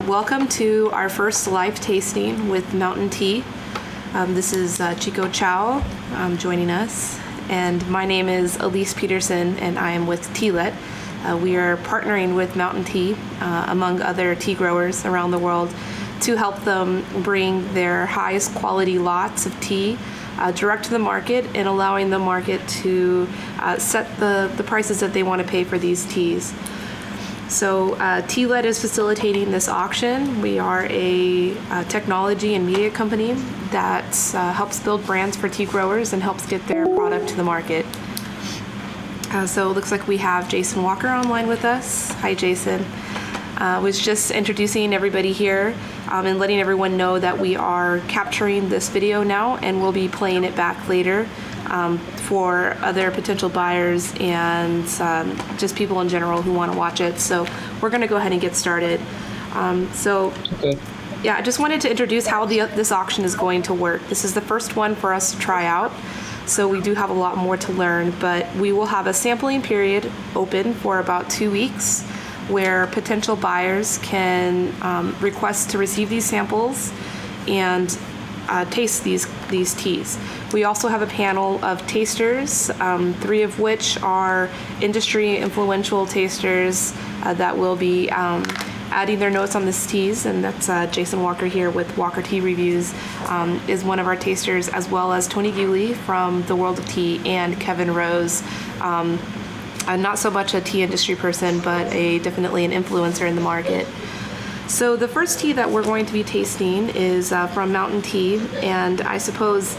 Welcome to our first live tasting with Mountain Tea. This is Chicco Chou joining us, and my name is Elise Peterson, and I am with Tealet. We are partnering with Mountain Tea, among other tea growers around the world, to help them bring their highest quality lots of tea direct to the market and allowing the market to set the prices that they want to pay for these teas. So Tealet is facilitating this auction. We are a technology and media company that helps build brands for tea growers and helps get their product to the market. So it looks like we have Jason Walker online with us. Hi, Jason. Was just introducing everybody here and letting everyone know that we are capturing this video now and we'll be playing it back later for other potential buyers and just people in general who want to watch it. So we're going to go ahead and get started. Yeah, I just wanted to introduce how this auction is going to work. This is the first one for us to try out, so we do have a lot more to learn, but we will have a sampling period open for about 2 weeks where potential buyers can request to receive these samples and taste these teas. We also have a panel of tasters, 3 of which are industry influential tasters that will be adding their notes on these teas, and that's Jason Walker here with Walker Tea Reviews is one of our tasters, as well as Tony Guley from the World of Tea and Kevin Rose. Not so much a tea industry person, but definitely an influencer in the market. So the first tea that we're going to be tasting is from Mountain Tea, and I suppose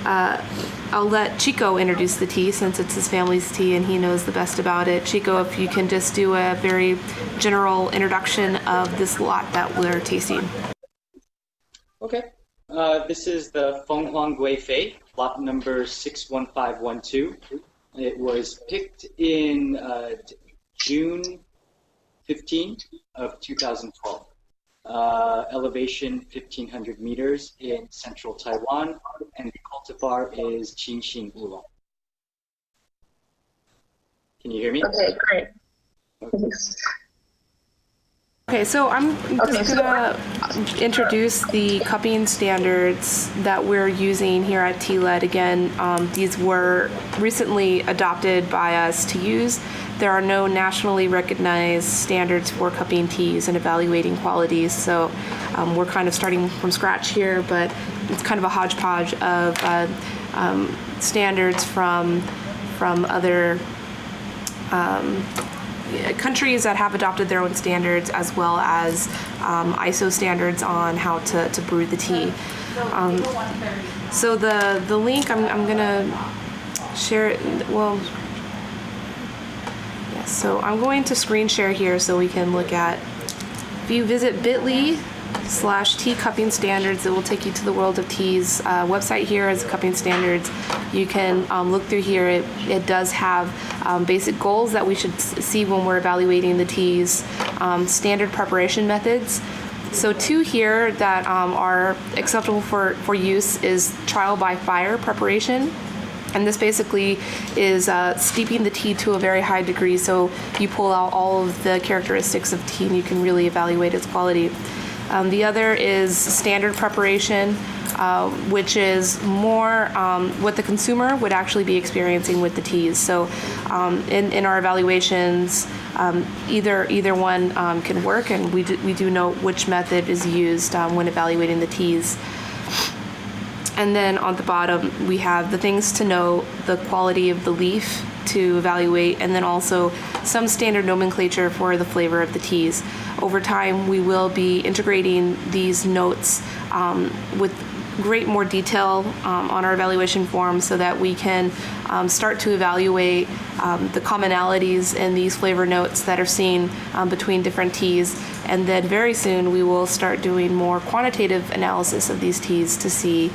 I'll let Chicco introduce the tea since it's his family's tea and he knows the best about it. Chicco, if you can just do a very general introduction of this lot that we're tasting. Okay. This is the FengHuang GuiFei Lot number 61512. It was picked in June 15 of 2012. Elevation 1,500 meters in central Taiwan, and the cultivar is Qingxin Oolong. Can you hear me? Okay, great. Okay, so I'm just gonna introduce the cupping standards that we're using here at Tealet. Again, these were recently adopted by us to use. There are no nationally recognized standards for cupping teas and evaluating qualities, so we're kind of starting from scratch here, but it's kind of a hodgepodge of standards from other countries that have adopted their own standards, as well as ISO standards on how to brew the tea. So the link, I'm gonna share it, well, yeah, so I'm going to screen share here so we can look at, if you visit bit.ly/tea cupping standards, it will take you to the World of Tea's website here as cupping standards. You can look through here. It does have basic goals that we should see when we're evaluating the teas, standard preparation methods. So 2 here that are acceptable for use is trial by fire preparation. And this basically is steeping the tea to a very high degree, so you pull out all of the characteristics of tea and you can really evaluate its quality. The other is standard preparation, which is more what the consumer would actually be experiencing with the teas. So in our evaluations, either one can work, and we do know which method is used when evaluating the teas. And then on the bottom, we have the things to know, the quality of the leaf to evaluate, and then also some standard nomenclature for the flavor of the teas. Over time, we will be integrating these notes with more detail on our evaluation form so that we can start to evaluate the commonalities in these flavor notes that are seen between different teas. And then very soon we will start doing more quantitative analysis of these teas to see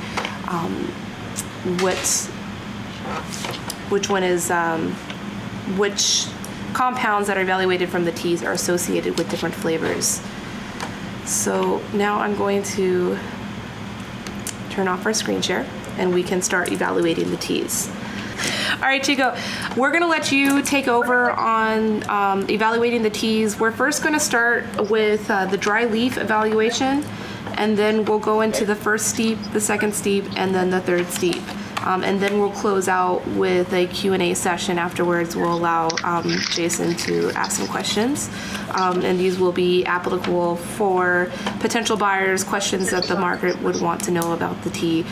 which one is which compounds that are evaluated from the teas are associated with different flavors. So now I'm going to turn off our screen share and we can start evaluating the teas. All right, Chicco, we're going to let you take over on evaluating the teas. We're first going to start with the dry leaf evaluation, and then we'll go into the first steep, the second steep, and then the third steep. And then we'll close out with a Q&A session afterwards. We'll allow Jason to ask some questions. And these will be applicable for potential buyers, questions that the market would want to know about the tea,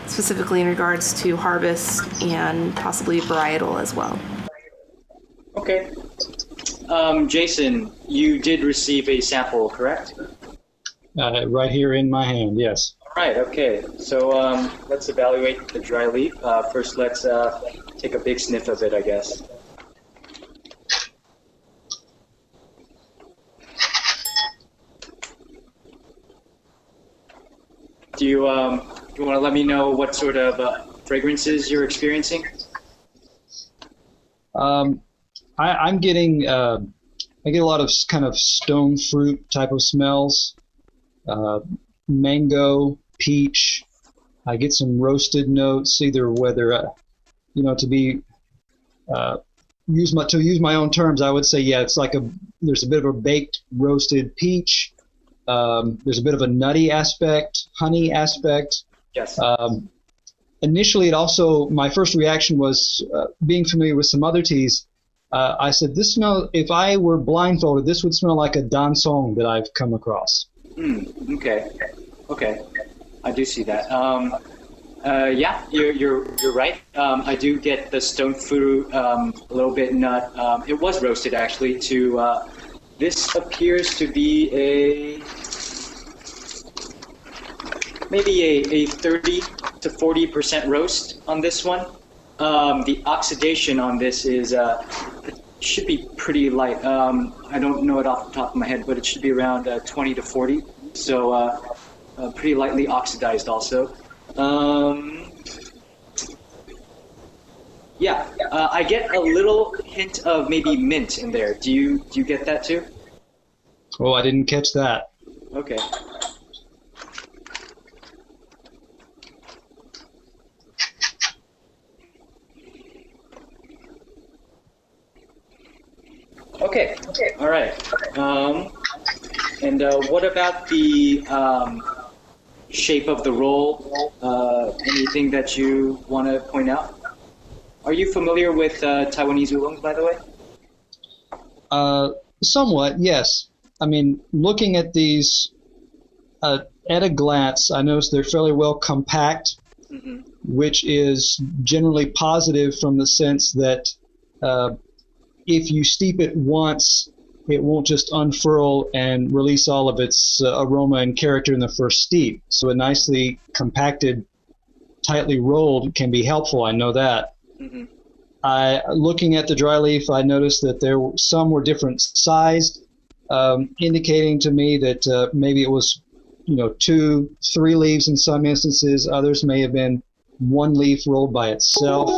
specifically in regards to harvest and possibly varietal as well. Okay. Jason, you did receive a sample, correct? Right here in my hand, yes. Right, okay. So let's evaluate the dry leaf. First, let's take a big sniff of it, I guess. Do you want to let me know what sort of fragrances you're experiencing? I'm getting, I get a lot of kind of stone fruit type of smells, mango, peach. I get some roasted notes, either whether, to use my own terms, I would say, yeah, it's like there's a bit of a baked roasted peach. There's a bit of a nutty aspect, honey aspect. Yes. Initially, my first reaction was being familiar with some other teas. I said, this smell, if I were blindfolded, this would smell like a dansong that I've come across. Okay. I do see that. Yeah, you're right. I do get the stone fruit, a little bit nut. It was roasted actually. This appears to be maybe a 30 to 40% roast on this one. The oxidation on this should be pretty light. I don't know it off the top of my head, but it should be around 20 to 40. So pretty lightly oxidized also. Yeah, I get a little hint of maybe mint in there. Do you get that too? Oh, I didn't catch that. Okay. Okay. All right. And what about the shape of the roll? Anything that you want to point out? Are you familiar with Taiwanese oolongs, by the way? Somewhat, yes. I mean, looking at these at a glance, I notice they're fairly well compact, which is generally positive from the sense that if you steep it once, it won't just unfurl and release all of its aroma and character in the first steep. So a nicely compacted, tightly rolled can be helpful. I know that. Looking at the dry leaf, I noticed that some were different sized, indicating to me that maybe it was, 2, 3 leaves in some instances. Others may have been 1 leaf rolled by itself.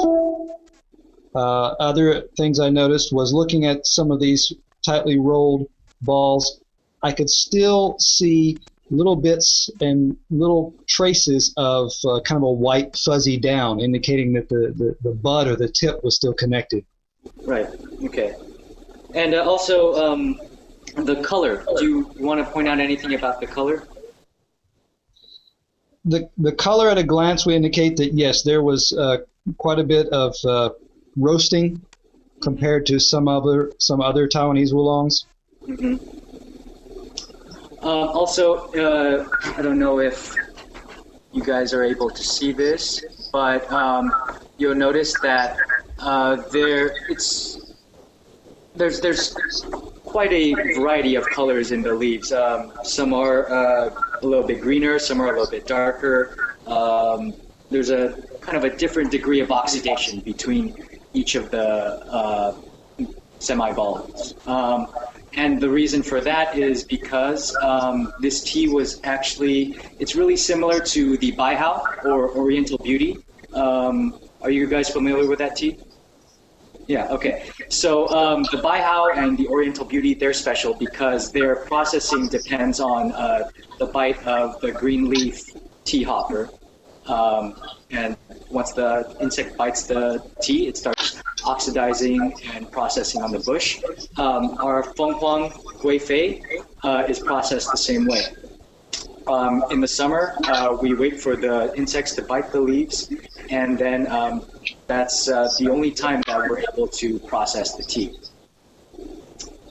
Other things I noticed was looking at some of these tightly rolled balls, I could still see little bits and little traces of kind of a white fuzzy down, indicating that the bud or the tip was still connected. Right. Okay. And also the color. Do you want to point out anything about the color? The color at a glance would indicate that yes, there was quite a bit of roasting compared to some other Taiwanese oolongs. Also, I don't know if you guys are able to see this, but you'll notice that there's quite a variety of colors in the leaves. Some are a little bit greener, some are a little bit darker. There's a kind of a different degree of oxidation between each of the semi-balls. And the reason for that is because this tea was it's really similar to the Baihao or Oriental Beauty. Are you guys familiar with that tea? Yeah, okay. So the Baihao and the Oriental Beauty, they're special because their processing depends on the bite of the green leaf tea hopper. And once the insect bites the tea, it starts oxidizing and processing on the bush. Our FengHuang GuiFei is processed the same way. In the summer, we wait for the insects to bite the leaves, and then that's the only time that we're able to process the tea.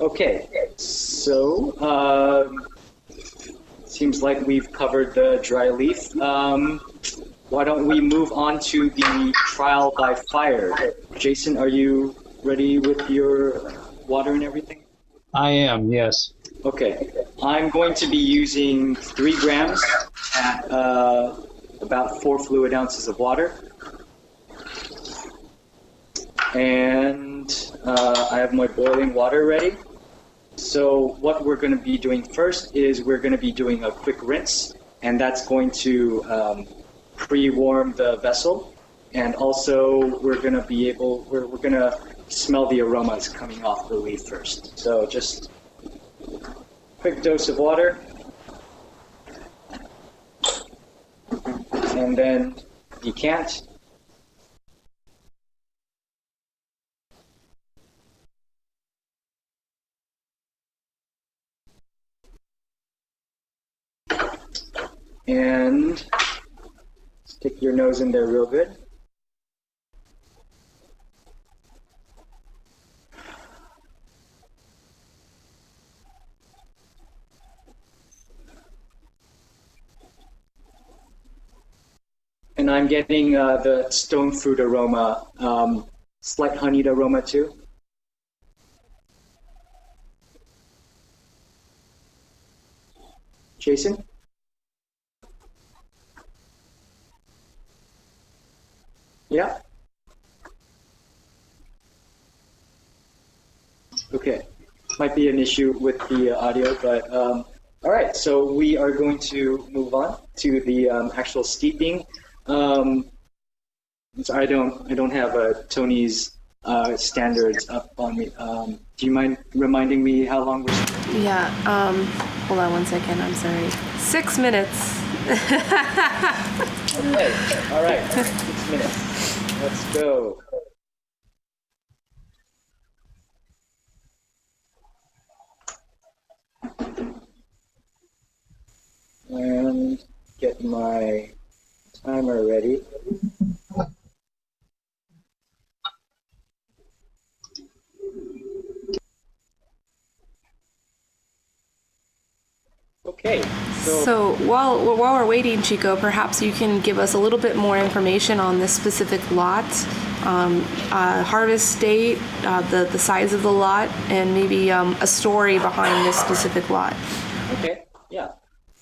Okay, so seems like we've covered the dry leaf. Why don't we move on to the trial by fire? Jason, are you ready with your water and everything? I am, yes. Okay, I'm going to be using 3 grams at about 4 fluid ounces of water. And I have my boiling water ready. So what we're going to be doing first is we're going to be doing a quick rinse, and that's going to pre-warm the vessel. And also we're going to be we're going to smell the aromas coming off the leaf first. So just quick dose of water, and then decant. And stick your nose in there real good. And I'm getting the stone fruit aroma, slight honeyed aroma too. Jason? Yeah? Okay. Might be an issue with the audio, but all right. So we are going to move on to the actual steeping. So I don't have Tony's standards up on me. Do you mind reminding me how long we're steeping? Yeah, hold on one second, I'm sorry. 6 minutes. Okay, all right, 6 minutes. Let's go. And get my timer ready. Okay. So while we're waiting, Chicco, perhaps you can give us a little bit more information on this specific lot, harvest date, the size of the lot, and maybe a story behind this specific lot. Okay, yeah.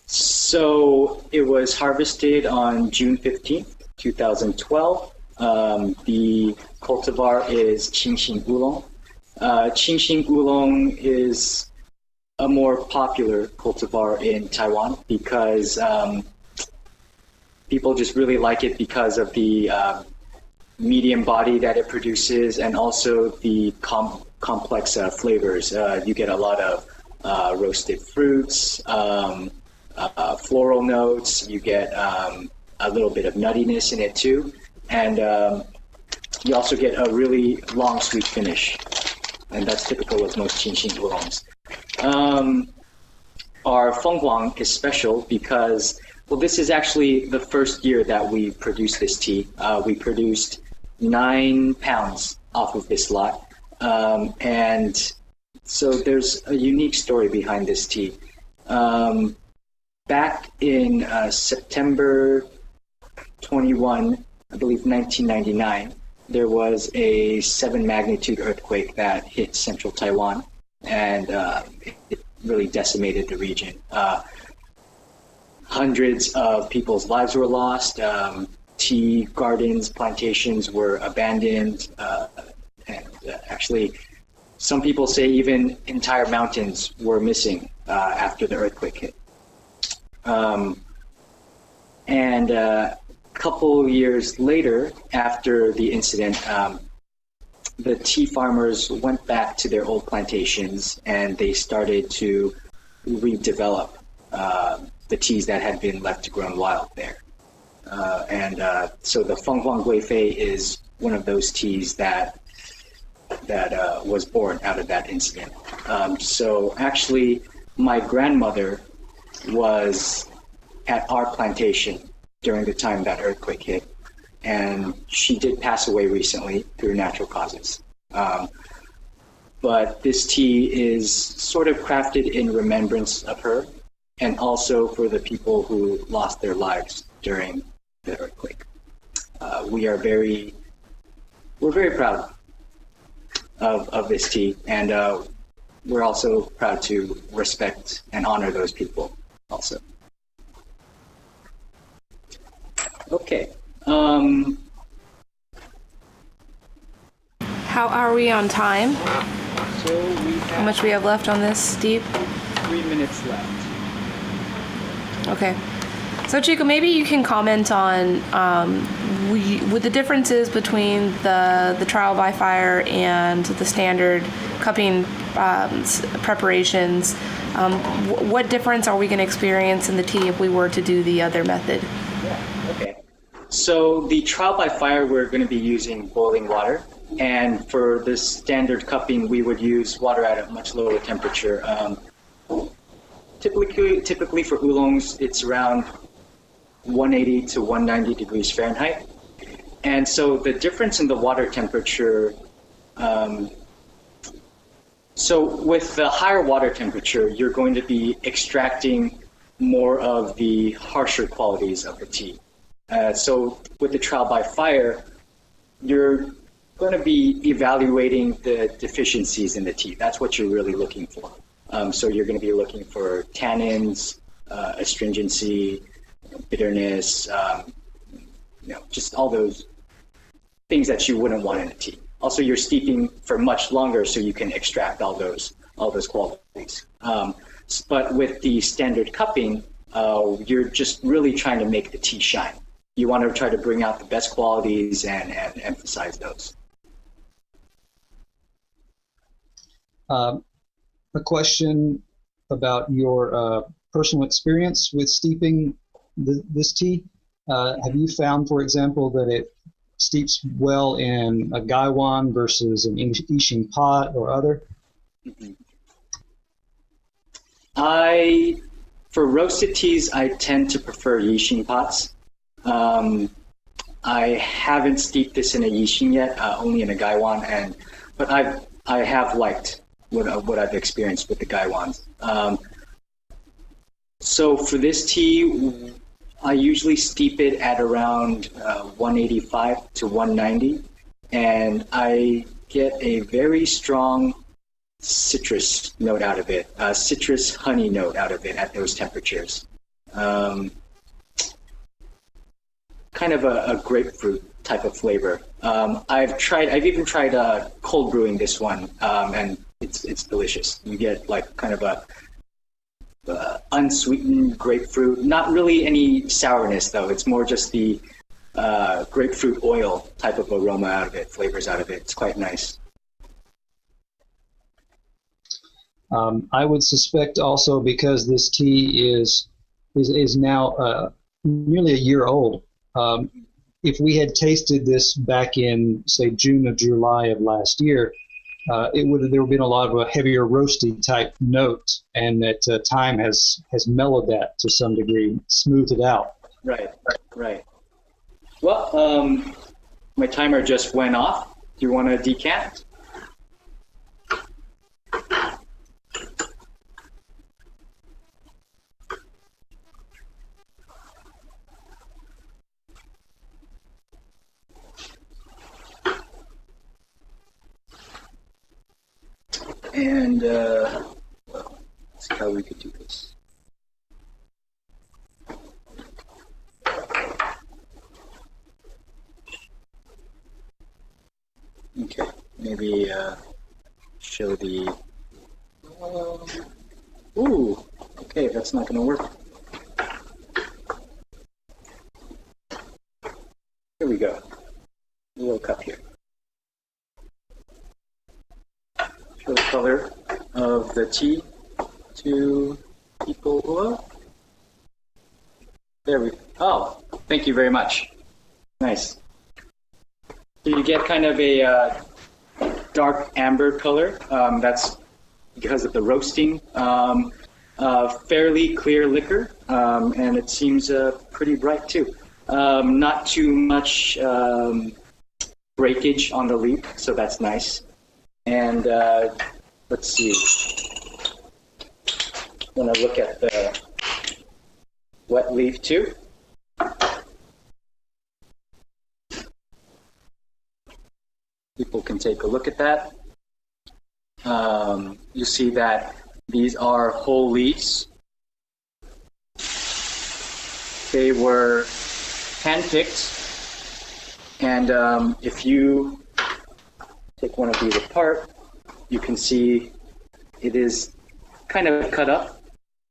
So it was harvested on June 15th, 2012. The cultivar is Qingxing Oolong. Qingxing Oolong is a more popular cultivar in Taiwan because people just really like it because of the medium body that it produces, and also the complex flavors. You get a lot of roasted fruits, floral notes. You get a little bit of nuttiness in it too, and you also get a really long sweet finish, and that's typical of most Qingxing Oolongs. Our FengHuang is special because, well, this is actually the first year that we produced this tea. We produced 9 pounds off of this lot. And so there's a unique story behind this tea. Back in September 21, I believe 1999, there was a 7 magnitude earthquake that hit central Taiwan, and it really decimated the region. Hundreds of people's lives were lost. Tea gardens, plantations were abandoned, and actually, some people say even entire mountains were missing after the earthquake hit. And a couple years later, after the incident, the tea farmers went back to their old plantations and they started to redevelop the teas that had been left to grow wild there. So the FengHuang GuiFei is one of those teas that was born out of that incident. So actually, my grandmother was at our plantation during the time that earthquake hit, and she did pass away recently through natural causes. But this tea is sort of crafted in remembrance of her, and also for the people who lost their lives during the earthquake. We're very proud of this tea, and we're also proud to respect and honor those people also. Okay. How are we on time? So we How much we have left on this, Steve? 3 minutes left. Okay. So Chicco, maybe you can comment on with the differences between the trial by fire and the standard cupping preparations. What difference are we going to experience in the tea if we were to do the other method? Yeah, okay. So the trial by fire, we're going to be using boiling water. And for the standard cupping, we would use water at a much lower temperature. Typically for oolongs, it's around 180 to 190 degrees Fahrenheit. And so the difference in the water temperature, so with the higher water temperature, you're going to be extracting more of the harsher qualities of the tea. So with the trial by fire, you're going to be evaluating the deficiencies in the tea. That's what you're really looking for. So you're going to be looking for tannins, astringency, bitterness, just all those things that you wouldn't want in a tea. Also, you're steeping for much longer, so you can extract all those qualities. But with the standard cupping, you're just really trying to make the tea shine. You want to try to bring out the best qualities and emphasize those. A question about your personal experience with steeping this tea. Have you found, for example, that it steeps well in a gaiwan versus an Yixing pot or other? Mm-hmm. For roasted teas, I tend to prefer Yixing pots. I haven't steeped this in a Yixing yet, only in a gaiwan, but I have liked what I've experienced with the gaiwans. So for this tea, I usually steep it at around 185 to 190, and I get a very strong citrus note out of it, citrus honey note out of it at those temperatures. Kind of a grapefruit type of flavor. I've even tried cold brewing this one, and it's delicious. You get like kind of a unsweetened grapefruit, not really any sourness though. It's more just the grapefruit oil type of aroma out of it, flavors out of it. It's quite nice. I would suspect also, because this tea is now nearly a year old. If we had tasted this back in, say, June or July of last year, there would have been a lot of a heavier roasty type note, and that time has mellowed that to some degree, smoothed it out. Right. Well, my timer just went off. Do you want to decant? And well, let's see how we could do this. Okay, maybe show the. Ooh, okay, that's not going to work. Here we go. A little cup here. Show the color of the tea to people. There we go. Oh, Thank you very much. Nice. So you get kind of a dark amber color. That's because of the roasting. Fairly clear liquor, and it seems pretty bright too. Not too much breakage on the leaf, so that's nice. And let's see. When I look at the wet leaf too. People can take a look at that. You see that these are whole leaves. They were handpicked, and if you take one of these apart, you can see it is kind of cut up,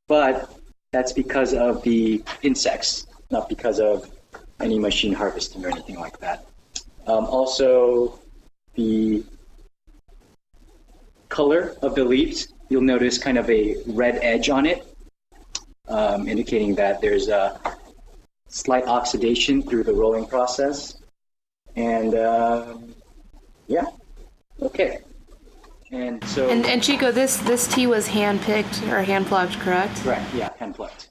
but that's because of the insects, not because of any machine harvesting or anything like that. Also, the color of the leaves, you'll notice kind of a red edge on it, indicating that there's a slight oxidation through the rolling process. And yeah, okay. And so. And Chicco, this tea was hand picked or hand plucked, correct? Correct. Yeah, hand plucked.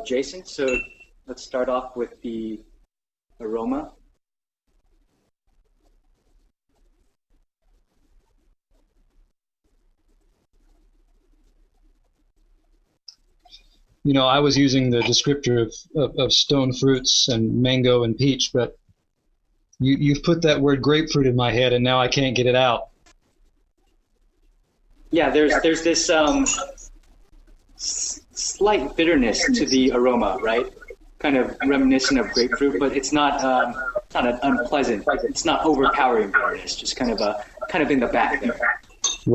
Jason, so let's start off with the aroma. You know, I was using the descriptor of stone fruits and mango and peach, but you've put that word grapefruit in my head, and now I can't get it out. Yeah, there's this slight bitterness to the aroma, right? Kind of reminiscent of grapefruit, but it's not an unpleasant. It's not overpowering bitterness. Just kind of in the back there.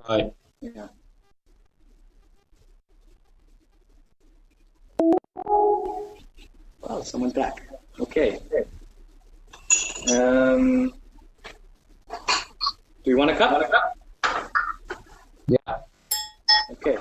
Right. Yeah. Oh, someone's back. Okay. Do you want a cup? Yeah. Okay.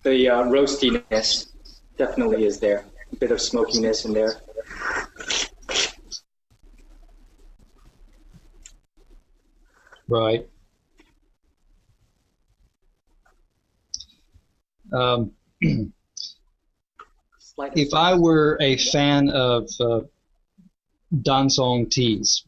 The roastiness definitely is there. A bit of smokiness in there. Right. If I were a fan of Dansong teas,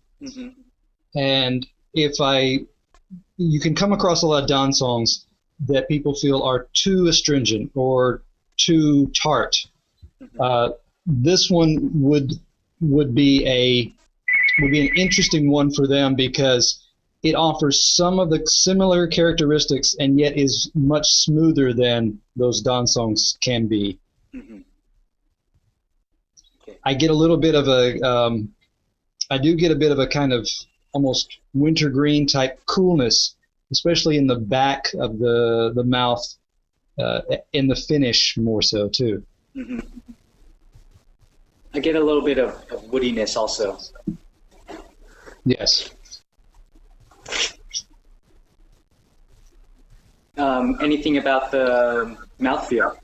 and you can come across a lot of Dansongs that people feel are too astringent or too tart. This one would be an interesting one for them because it offers some of the similar characteristics and yet is much smoother than those Dansongs can be. Okay. I get a little bit of I do get a bit of a kind of almost wintergreen type coolness, especially in the back of the mouth, in the finish more so too. I get a little bit of woodiness also. Yes. Anything about the mouthfeel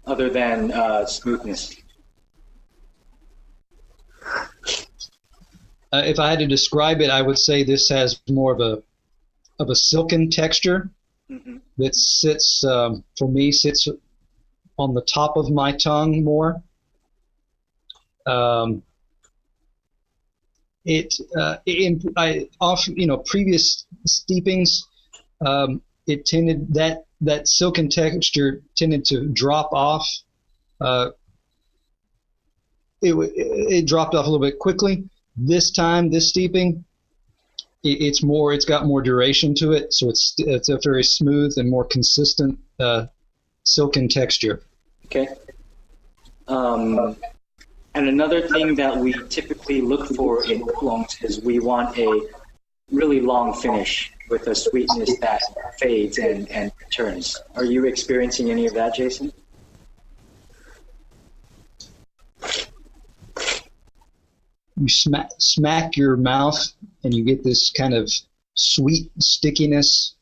other than smoothness? If I had to describe it, I would say this has more of a silken texture that sits, for me, sits on the top of my tongue more. Previous steepings, it tended that silken texture tended to drop off. It dropped off a little bit quickly. This time, this steeping, it's got more duration to it, so it's a very smooth and more consistent silken texture. Okay. And another thing that we typically look for in oolongs is we want a really long finish with a sweetness that fades and returns. Are you experiencing any of that, Jason? You smack your mouth and you get this kind of sweet stickiness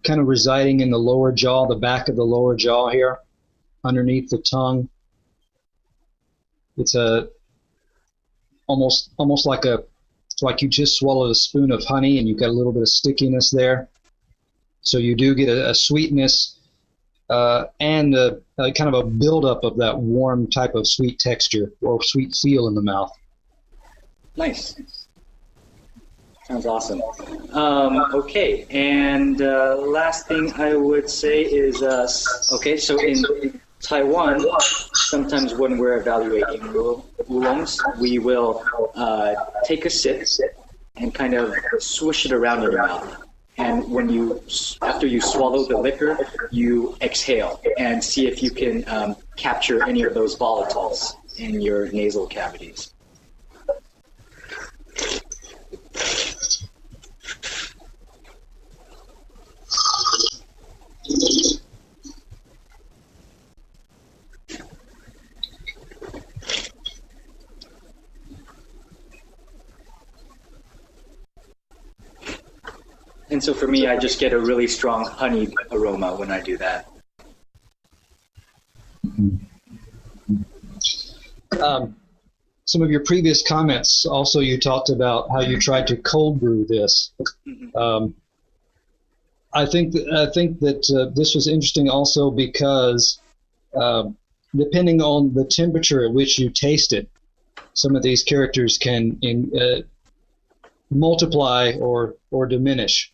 kind of residing in the lower jaw, the back of the lower jaw here, underneath the tongue. It's almost like you just swallowed a spoon of honey and you've got a little bit of stickiness there. So you do get a sweetness and a kind of a buildup of that warm type of sweet texture or sweet feel in the mouth. Nice. Sounds awesome. Okay, and last thing I would say is, okay, so in Taiwan, sometimes when we're evaluating oolongs, we will take a sip and kind of swoosh it around in your mouth. And after you swallow the liquor, you exhale and see if you can capture any of those volatiles in your nasal cavities. And so for me, I just get a really strong honey aroma when I do that. Some of your previous comments, also you talked about how you tried to cold brew this. I think that this was interesting also because depending on the temperature at which you taste it, some of these characters can multiply or diminish.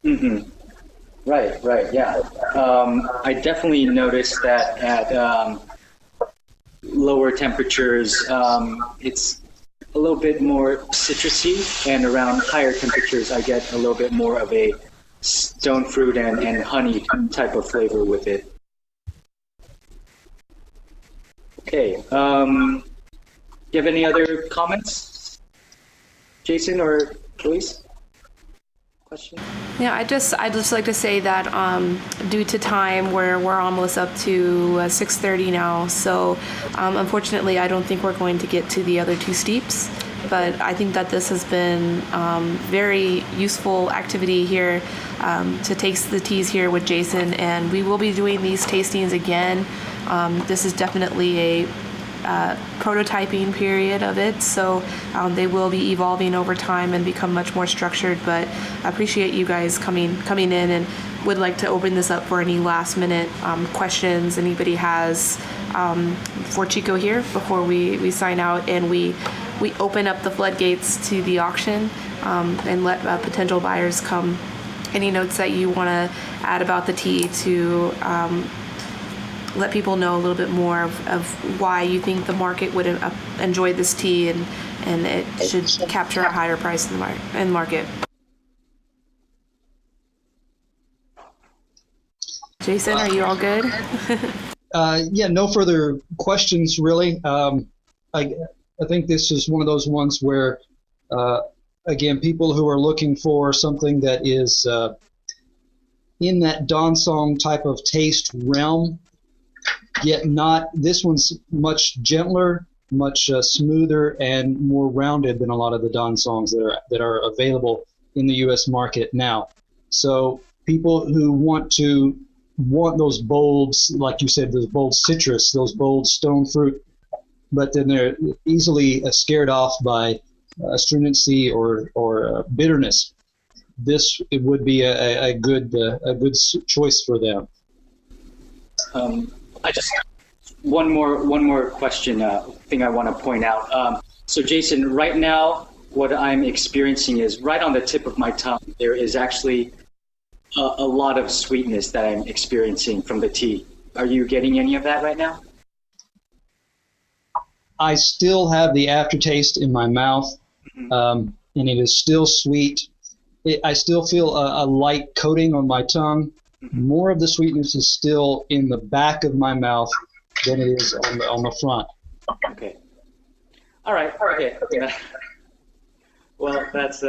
Mm-hmm. Right, yeah. I definitely noticed that at lower temperatures, it's a little bit more citrusy, and around higher temperatures, I get a little bit more of a stone fruit and honey type of flavor with it. Okay. Do you have any other comments, Jason or Louise? Question? Yeah, I'd just like to say that due to time, we're almost up to 6:30 now. So unfortunately, I don't think we're going to get to the other two steeps. But I think that this has been very useful activity here to taste the teas here with Jason, and we will be doing these tastings again. This is definitely a prototyping period of it, so they will be evolving over time and become much more structured. But I appreciate you guys coming in, and would like to open this up for any last minute questions anybody has for Chicco here before we sign out and we open up the floodgates to the auction and let potential buyers come. Any notes that you want to add about the tea to let people know a little bit more of why you think the market would enjoy this tea and it should capture a higher price in the market? Jason, are you all good? Yeah, no further questions really. I think this is one of those ones where, again, people who are looking for something that is in that Dansong type of taste realm, yet not, this one's much gentler, much smoother, and more rounded than a lot of the Dansongs that are available in the U.S. market now. So people who want those bold, like you said, those bold citrus, those bold stone fruit, but then they're easily scared off by astringency or bitterness. It would be a good choice for them. I just one more question thing I want to point out. So Jason, right now what I'm experiencing is right on the tip of my tongue. There is actually a lot of sweetness that I'm experiencing from the tea. Are you getting any of that right now? I still have the aftertaste in my mouth, and it is still sweet. I still feel a light coating on my tongue. More of the sweetness is still in the back of my mouth than it is on the front. Okay. All right. Okay. Well, that's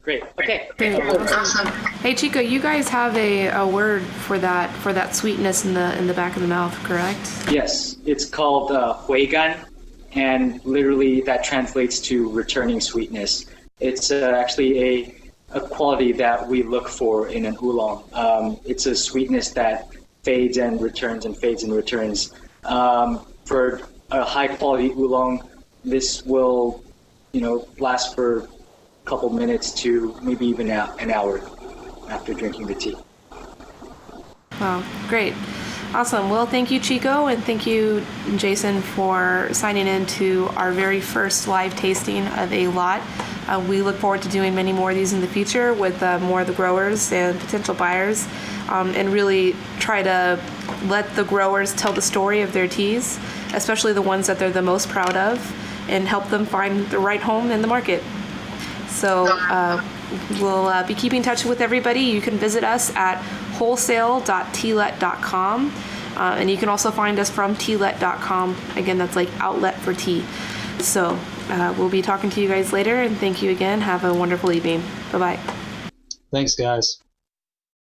great. Okay. Awesome. Hey Chico, you guys have a word for that sweetness in the back of the mouth, correct? Yes, it's called huigan, and literally that translates to returning sweetness. It's actually a quality that we look for in an oolong. It's a sweetness that fades and returns and fades and returns. For a high quality oolong, this will, last for a couple minutes to maybe even an hour after drinking the tea. Wow, great. Awesome. Well, thank you, Chico, and thank you, Jason, for signing in to our very first live tasting of a lot. We look forward to doing many more of these in the future with more of the growers and potential buyers, and really try to let the growers tell the story of their teas, especially the ones that they're the most proud of, and help them find the right home in the market. So we'll be keeping in touch with everybody. You can visit us at wholesale.tealet.com, and you can also find us from tealet.com. Again, that's like outlet for tea. So we'll be talking to you guys later, and thank you again. Have a wonderful evening. Bye-bye. Thanks, guys.